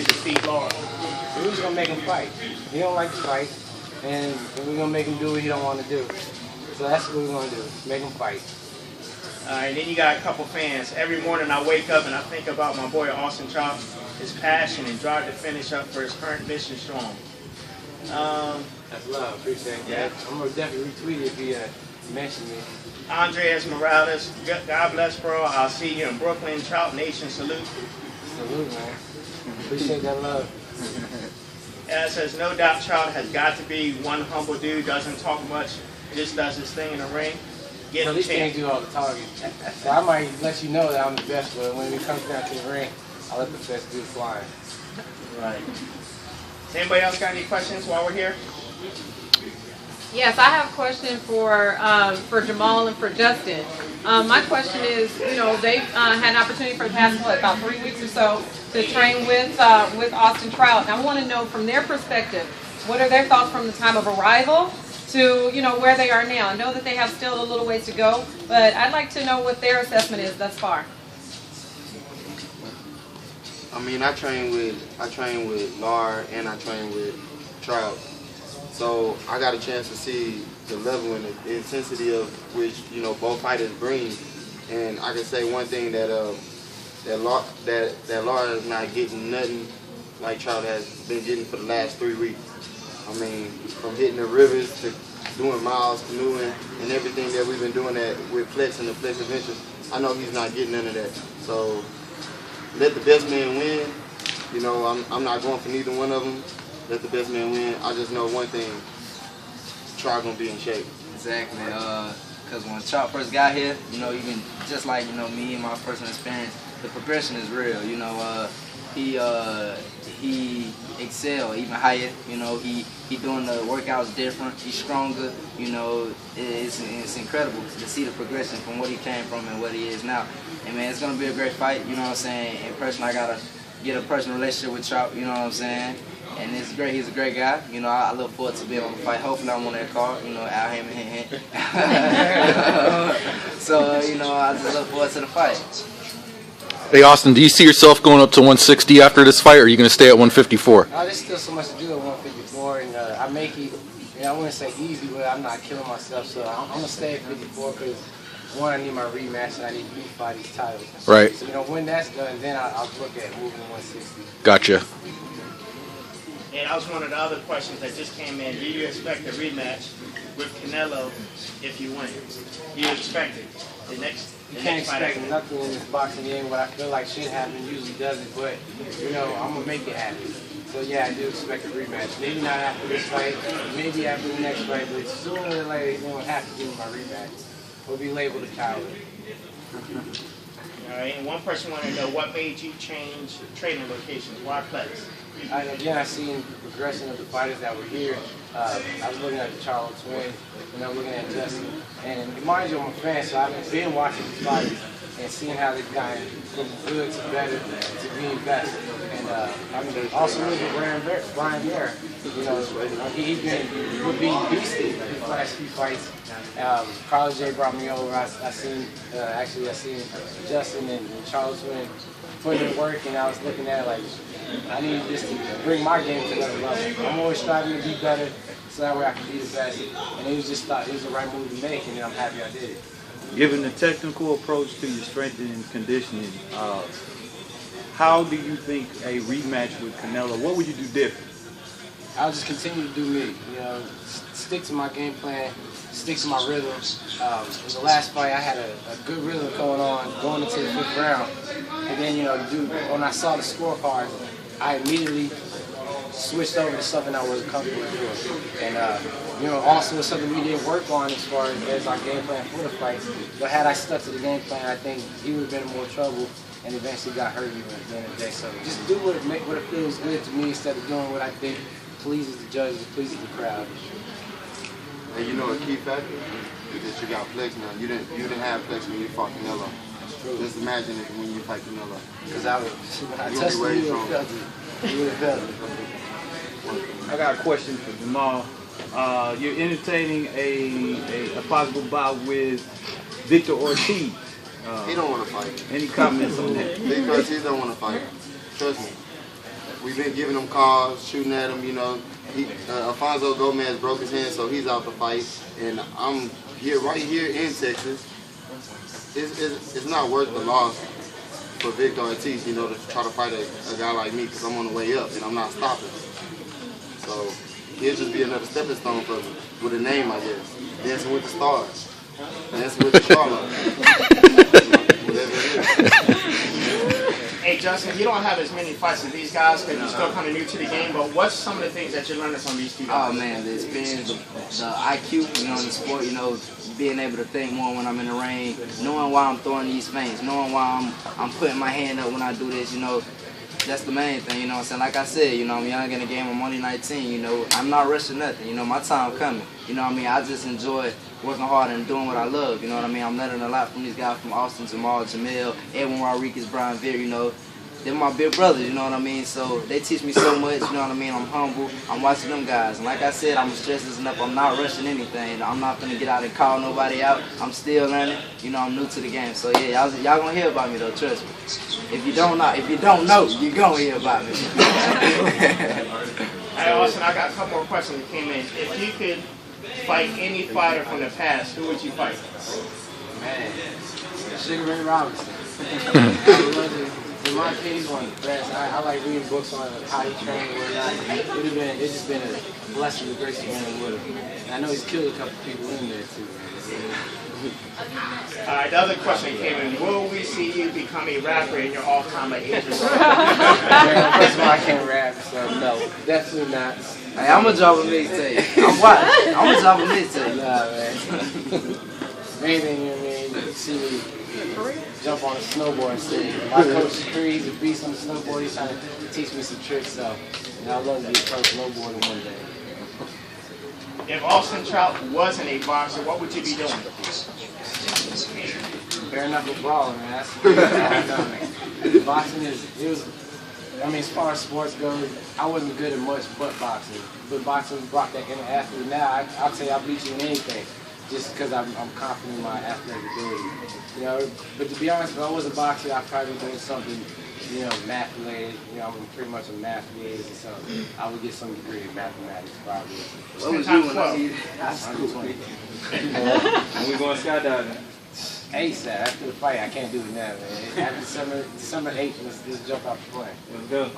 to defeat Laura? We're just gonna make him fight. He don't like to fight, and we're gonna make him do what he don't want to do. So that's what we're gonna do. Make him fight. All right, then you got a couple fans. Every morning I wake up and I think about my boy Austin Trout, his passion and drive to finish up for his current mission strong. That's love. Appreciate that. Yeah. I'm gonna definitely retweet it if he mentioned me. Andres Morales, God bless, bro. I'll see you in Brooklyn. Trout Nation, salute. Salute, man. Appreciate that love. Yeah, it says, no doubt Trout has got to be one humble dude, doesn't talk much, just does his thing in the ring. Get so these things do all the talking. So I might let you know that I'm the best, but when it comes down to the ring, I'll let the best dude fly. Right. Does anybody else got any questions while we're here? Yes, I have a question for Jamal and for Justin. My question is, you know, they've had an opportunity for the past, about 3 weeks or so to train with Austin Trout. And I want to know from their perspective, what are their thoughts from the time of arrival to, you know, where they are now? I know that they have still a little ways to go, but I'd like to know what their assessment is thus far. I mean, I train with Lar and I train with Trout. So I got a chance to see the level and the intensity of which, you know, both fighters bring. And I can say one thing that Lar is not getting nothing like Trout has been getting for the last 3 weeks. I mean, from hitting the rivers to doing miles, canoeing, and everything that we've been doing with Flex and the Flex Adventures, I know he's not getting none of that. So let the best man win. You know, I'm not going for neither one of them. Let the best man win. I just know one thing, Trout gonna be in shape. Exactly, because when Trout first got here, you know, even just like, you know, me and my personal experience, the progression is real. You know, he excel even higher. You know, he doing the workouts different. He's stronger. You know, it's incredible to see the progression from what he came from and what he is now. And man, it's gonna be a great fight. You know what I'm saying? In person, I gotta get a personal relationship with Trout. You know what I'm saying? And it's great. He's a great guy. You know, I look forward to being on the fight. Hopefully, I'm on that card. You know, out him and him. So you know, I just look forward to the fight. Hey Austin, do you see yourself going up to 160 after this fight, or are you going to stay at 154? There's still so much to do at 154, and I make it. You know, I wouldn't say easy, but I'm not killing myself. So I'm gonna stay at 54 because one, I need my rematch, and I need to unify these titles. Right. So you know, when that's done, then I'll look at moving to 160. Gotcha. And that was one of the other questions that just came in. Do you expect a rematch with Canelo if you win? Do you expect it? You can't expect nothing in this boxing game. What I feel like should happen usually doesn't, but you know, I'm gonna make it happen. So yeah, I do expect a rematch. Maybe not after this fight, maybe after the next fight, but sooner or later, they're gonna have to give me my rematch. We'll be labeled a coward. All right, and one person wanted to know what made you change training locations. Why Plex? Again, I seen the progression of the fighters that were here. I was looking at the Charles twins, and I'm looking at Justin. And mind you, I'm a fan, so I've been watching these fighters and seeing how they've gotten from good to better to being best. And I mean, also looking at Brian Bear. You know, he's been being beasted these last few fights. Carlos J brought me over. I seen Justin and Charles Twin putting in work, and I was looking at like, I need this to bring my game to another level. I'm always striving to be better, so that way I can be the best. And it was just thought it was the right move to make, and I'm happy I did it. Given the technical approach to your strength and conditioning, how do you think a rematch with Canelo? What would you do different? I'll just continue to do me. You know, stick to my game plan, stick to my rhythm. In the last fight, I had a good rhythm going into the 5th round. And then, you know, when I saw the scorecard, I immediately switched over to something I was comfortable doing. And, you know, also it's something we didn't work on as far as our game plan for the fight. But had I stuck to the game plan, I think he would have been in more trouble and eventually got hurt even at the end of the day. So just do what it feels good to me instead of doing what I think pleases the judges, pleases the crowd. And you know a key factor is that you got Flex now. You didn't have Flex when you fought Canelo. Just imagine it when you fight Canelo. Because I touched him, you would have felt it. I got a question for Jamal. You're entertaining a possible bout with Victor Ortiz. He don't want to fight. Any comments on that? Victor Ortiz don't want to fight. Trust me. we've been giving him calls, shooting at him. You know, Alfonso Gomez broke his hand, so he's out the fight. And I'm here, right here in Texas. It's not worth the loss for Victor Ortiz, you know, to try to fight a guy like me, because I'm on the way up and I'm not stopping. So he'll just be another stepping stone for me, with a name, I guess. Dancing with the Stars. Dancing with the Charlotte. Whatever it is. Hey Justin, you don't have as many fights as these guys because you're still kind of new to the game, but what's some of the things that you're learning from these two guys? Oh man, the experience, the IQ, you know, in the sport, you know, being able to think more when I'm in the ring, knowing why I'm throwing these feints, knowing why I'm putting my hand up when I do this, you know, that's the main thing, you know what I'm saying? Like I said, you know, I'm young in the game, I'm only 19, you know, I'm not rushing nothing, you know, my time coming, you know what I mean? I just enjoy working hard and doing what I love, you know what I mean? I'm learning a lot from these guys from Austin, Jamal, Jamil, Edwin Rodriguez, Brian Veer, you know. They're my big brothers, you know what I mean? So they teach me so much, you know what I mean? I'm humble. I'm watching them guys. And like I said, I'm stressed enough. I'm not rushing anything. I'm not going to get out and call nobody out. I'm still learning. You know, I'm new to the game. So yeah, y'all going to hear about me though, trust me. If you don't know, you're going to hear about me. Hey Austin, I got a couple more questions that came in. If you could fight any fighter from the past, who would you fight? Man, Sugar Ray Robinson. In my opinion, he's one of the best. I like reading books on how he trained and whatnot. It's just been a blessing and grace to be with him. And I know he's killed a couple people in there too. The other question came in, will we see you become a rapper in your off time at age of First of all, I can't rap, so no, definitely not. Hey, I'm going to drop a mixtape. I'm going to drop a mixtape. Nah, man. Main thing, you know what I mean, you see me jump on a snowboard and say, my coach Cree, he's a beast on the snowboard, he's trying to teach me some tricks, so I'd love to be a pro snowboarder one day. If Austin Trout wasn't a boxer, what would you be doing? Bare knuckle brawler, man. That's the thing I know. Boxing as far as sports goes, I wasn't good at much but boxing. But boxing brought that inner athlete. Now I'll tell you I'll beat you in anything, just because I'm confident in my athletic ability. You know, but to be honest, if I was a boxer, I'd probably be doing something, you know, math related. You know, I'm pretty much a math related, so I would get some degree in mathematics probably. What was you when I see I'm 20. And we going skydiving. ASAP, after the fight, I can't do it now, man. After December 8th, let's jump out the plane. Let's go.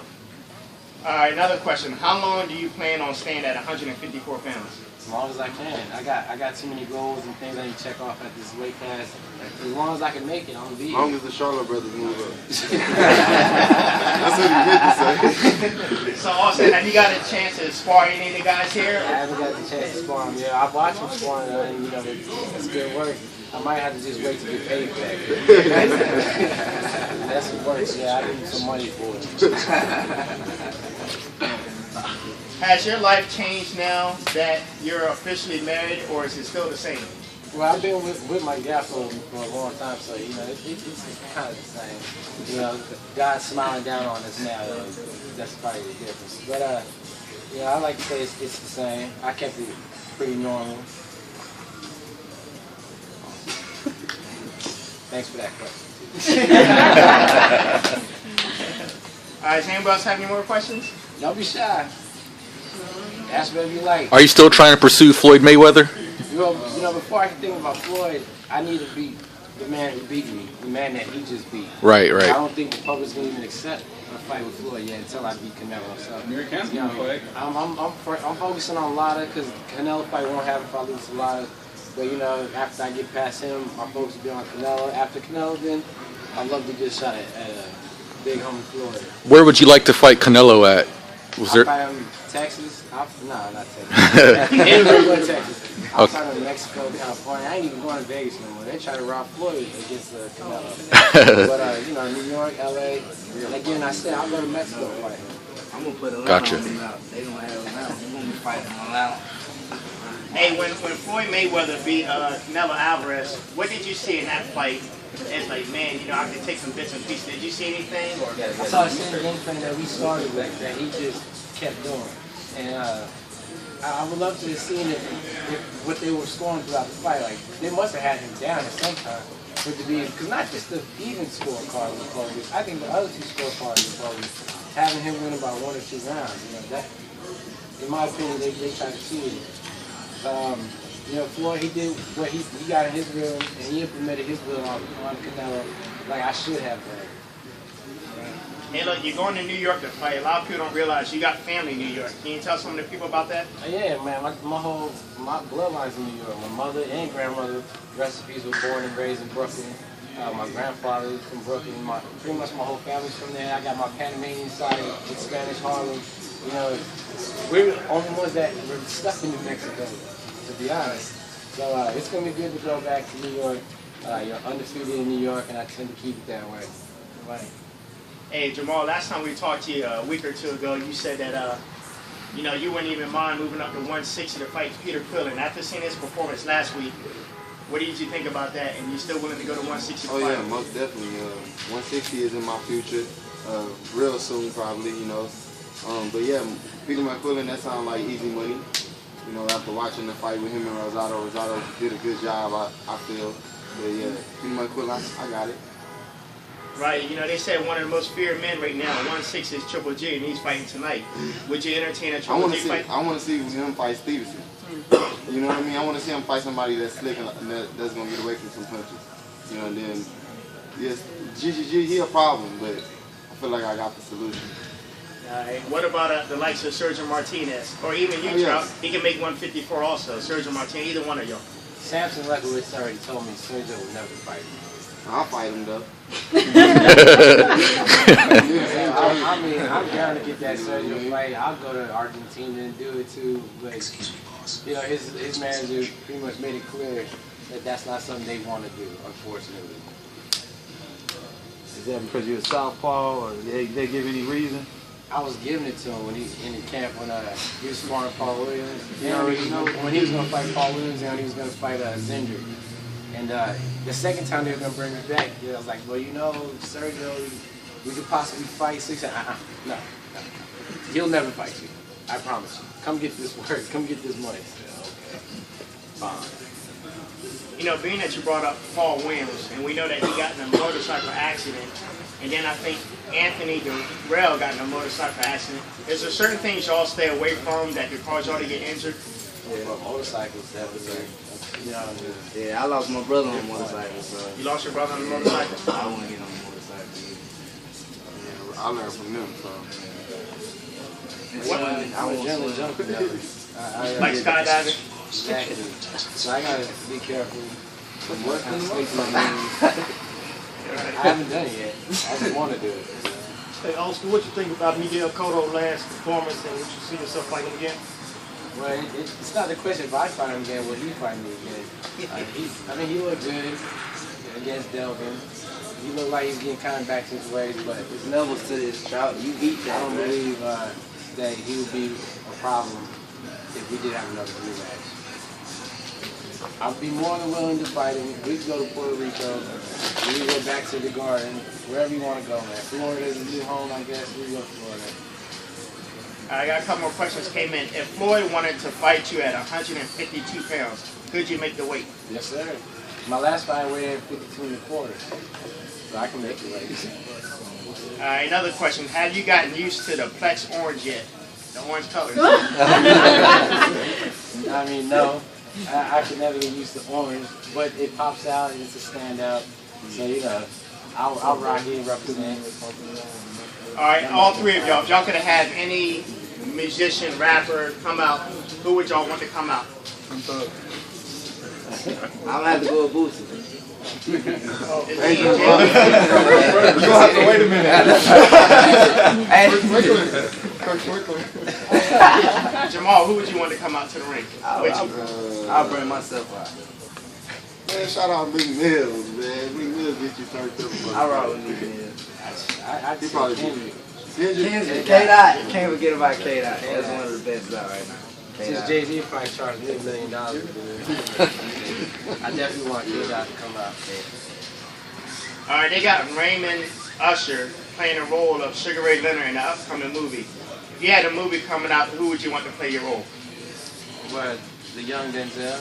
All right, another question. How long do you plan on staying at 154 pounds? As long as I can. I got too many goals and things I need to check off at this weight class. As long as I can make it, I'm gonna be As here. long as the Charlotte brothers move up. That's what he meant to say. So Austin, have you got a chance to spar any of the guys here? I haven't got the chance to spar them. Yeah, I've watched them spar and you know, it's good work. I might have to just wait to get paid for that. That's what works. Yeah, I need some money for it. Has your life changed now that you're officially married, or is it still the same? Well, I've been with my gal for a long time, so you know it's kind of the same. You know, God's smiling down on us now. That's probably the difference. But yeah, I like to say it's the same. I kept it pretty normal. Thanks for that question. All right, does anybody else have any more questions? Don't be shy. Ask whatever you like. Are you still trying to pursue Floyd Mayweather? You know, before I can think about Floyd, I need to beat the man who beat me, the man that he just beat. Right. I don't think the public's gonna even accept a fight with Floyd yet until I beat Canelo. So I'm focusing on Lada because Canelo fight won't happen if I lose to Lada. But you know, after I get past him, my focus will be on Canelo. After Canelo, then I'd love to get a shot at big homie Floyd. Where would you like to fight Canelo at? Was there? I'll fight him Texas. No, not Texas. Anywhere but Texas. I'll fight him in Mexico, California. I ain't even going to Vegas no more. They try to rob Floyd against Canelo. But you know, New York, LA. And again, I said I'll go to Mexico to fight him. I'm going to put a lot Gotcha. on him out. They don't have him out. I'm going to be fighting him out. Hey, when Floyd Mayweather beat Canelo Alvarez, what did you see in that fight? It's like, man, you know, I could take some bits and pieces. Did you see anything? Or I saw the same game plan that we started with that he just kept doing. And I would love to have seen if what they were scoring throughout the fight. Like, they must have had him down at some time. But to be, because not just the even scorecard was bogus. I think the other two scorecards were bogus. having him win about 1 or 2 rounds. You know, that, in my opinion, they try to cheat it. You know, Floyd, he did what he got in his will, and he implemented his will on Canelo like I should have done. Hey, look, you're going to New York to fight. A lot of people don't realize you got family in New York. Can you tell some of the people about that? Yeah, man, my bloodline's in New York. My mother and grandmother, recipes, were born and raised in Brooklyn. My grandfather is from Brooklyn. Pretty much my whole family's from there. I got my Panamanian side in Spanish Harlem. You know, we're the only ones that were stuck in New Mexico, to be honest. So it's going to be good to go back to New York. You're undefeated in New York, and I tend to keep it that way. Right. Hey, Jamal, last time we talked to you a week or 2 ago, you said that, you know, you wouldn't even mind moving up to 160 to fight Peter Quillen. After seeing his performance last week, what did you think about that? And you still willing to go to 160 Oh, yeah, most definitely. 160 is in my future, real soon probably, you know. But yeah, Peter McQuillan, that sounds like easy money. You know, after watching the fight with him and Rosado did a good job, I feel. But yeah, Peter McQuillan, I got it. Right, you know, they said one of the most feared men right now, 160 is Triple G, and he's fighting tonight. Would you entertain a Triple G fight? I want to see him fight Stevenson. You know what I mean? I want to see him fight somebody that's slick and that's going to get away from some punches. You know, and then, yes, GGG, he a problem, but I feel like I got the solution. What about the likes of Sergio Martinez, or even you, Trout? He can make 154 also, Sergio Martinez, either one of y'all. Samson Lekowitz already told me Sergio would never fight me. I'll fight him, though. I mean, I'm down to get that Sergio fight. I'll go to Argentina and do it too, but you know, his manager pretty much made it clear that that's not something they want to do, unfortunately. Is that because you're a southpaw, or they give any reason? I was giving it to him when he in the camp when he was sparring Paul Williams. He already know when he was going to fight Paul Williams and he was going to fight Zendrick. And the second time they were going to bring me back, I was like, well, you know, Sergio, we could possibly fight 6. No. He'll never fight you. I promise you. Come get this work. Come get this money. Okay. Fine. You know, being that you brought up Paul Williams, and we know that he got in a motorcycle accident, and then I think Anthony Durrell got in a motorcycle accident. Is there certain things y'all stay away from that could cause y'all to get injured? Yeah, motorcycles, definitely. Yeah, I lost my brother on a motorcycle, so. You lost your brother on a motorcycle? I won't get on a motorcycle either. Yeah, I learned from them, so. I was generally jumping. Like skydiving? Exactly. So I gotta be careful. I haven't done it yet. I just want to do it. Hey, Oscar, what you think about Miguel Cotto's last performance, and would you see yourself fighting him again? Well, it's not the question if I fight him again, will he fight me again? I mean, he looked good against Delvin. He looked like he's getting kind of back to his ways, but There's levels to this, Trout. You beat that. I don't believe that he would be a problem if we did have another rematch. I'd be more than willing to fight him. We could go to Puerto Rico. We could go back to the Garden. Wherever you want to go, man. Florida's a new home, I guess. We go to Florida. I got a couple more questions came in. If Floyd wanted to fight you at 152 pounds, could you make the weight? Yes, sir. My last fight I weighed 52.25. So I can make the weight. Another question. Have you gotten used to the Plex orange yet? The orange color? I mean, no. I could never get used to orange, but it pops out and it's a standout. So, you know, I'll rock here and represent. All right, all three of y'all. If y'all could have had any musician, rapper come out, who would y'all want to come out? I'm gonna have to go with Boosie. You're going to have to wait a minute. Jamal, who would you want to come out to the ring? I'll bring myself out. Man, shout out Big Mills, man. Big Mills get you turned up. I rock with Big Mills. He probably Kendrick. Kendrick. K-Dot. Can't forget about K-Dot. That's one of the best out right now. Since Jay-Z probably charged me $1 million, I definitely want K-Dot to come out. All right, they got Raymond Usher playing the role of Sugar Ray Leonard in the upcoming movie. If you had a movie coming out, who would you want to play your role? What, the young Denzel?